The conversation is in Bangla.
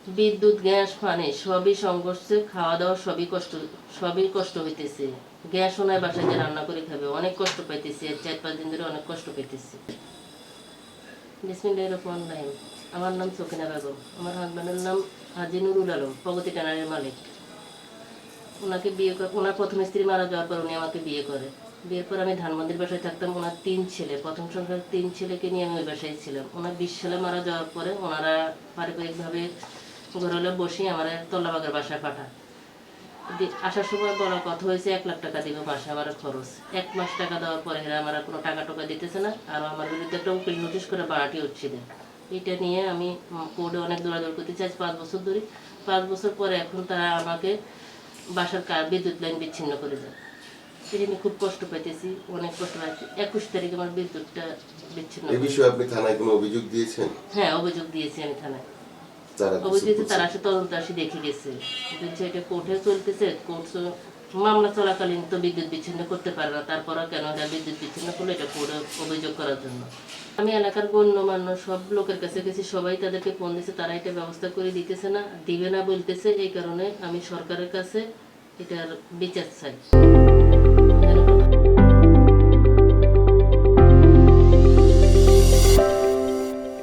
বিদ্যুৎ, গ্যাস, পানি সবই সংঘর্ষে, খাওয়া দাওয়া সবই কষ্ট হইতেছে। গ্যাসও নাই, বাসায় যে রান্না করে খাবে, অনেক কষ্ট পাইতেছি। 4-5 দিন ধরে অনেক কষ্ট পাইতেছি। বিসমিল্লাহির রহমানির রহিম। আমার নাম সকিনা বেগম। আমার হাজব্যান্ডের নাম হাজী নুরুল আলম, প্রগতি ট্যানারির মালিক। ওনার প্রথম স্ত্রী মারা যাওয়ার পর উনি আমাকে বিয়ে করে। বিয়ের পর আমি ধানমন্দির বাসায় থাকতাম। ওনার 3 ছেলে, প্রথম সংসার 3 ছেলেকে নিয়ে আমি ওই বাসায় ছিলাম। ওনার 20 সালে মারা যাওয়ার পরে ওনারা পারিবারিকভাবে ঘরে হলে বসে আমার তোল্লাবাগের বাসায় পাঠায়। আসার সময় বড় কথা হয়েছে 1 লাখ টাকা দিব মাসে আমার খরচ। 1 মাস টাকা দেওয়ার পরে এরা আমার কোনো টাকা টোকা দিতেছে না, আর আমার বিরুদ্ধে একটা উকিল নোটিশ করে বাড়াটি হচ্ছে না। এটা নিয়ে আমি কোর্টে অনেক দৌড়াদৌড়ি করতে চাই, 5 বছর ধরে। 5 বছর পরে এখন তারা আমাকে বাসার বিদ্যুৎ লাইন বিচ্ছিন্ন করে দেয়। এটা আমি খুব কষ্ট পাইতেছি, অনেক কষ্ট পাইছি। 21 তারিখে আমার বিদ্যুৎটা বিচ্ছিন্ন। এই বিষয়ে আপনি থানায় কোনো অভিযোগ দিয়েছেন? হ্যাঁ, অভিযোগ দিয়েছি আমি থানায়। তারা অভিযোগ তারা আসে তদন্ত আসে দেখে গেছে, বলছে এটা কোর্টে চলতেছে। কোর্ট মামলা চলাকালীন তো বিদ্যুৎ বিচ্ছিন্ন করতে পারে না, তারপরে কেন এরা বিদ্যুৎ বিচ্ছিন্ন করলো এটা কোর্টে অভিযোগ করার জন্য। আমি এলাকার গণ্যমান্য সব লোকের কাছে গেছি, সবাই তাদেরকে ফোন দিয়েছে, তারা এটা ব্যবস্থা করে দিতেছে না, দিবে না বলতেছে। এই কারণে আমি সরকারের কাছে এটার বিচার চাই।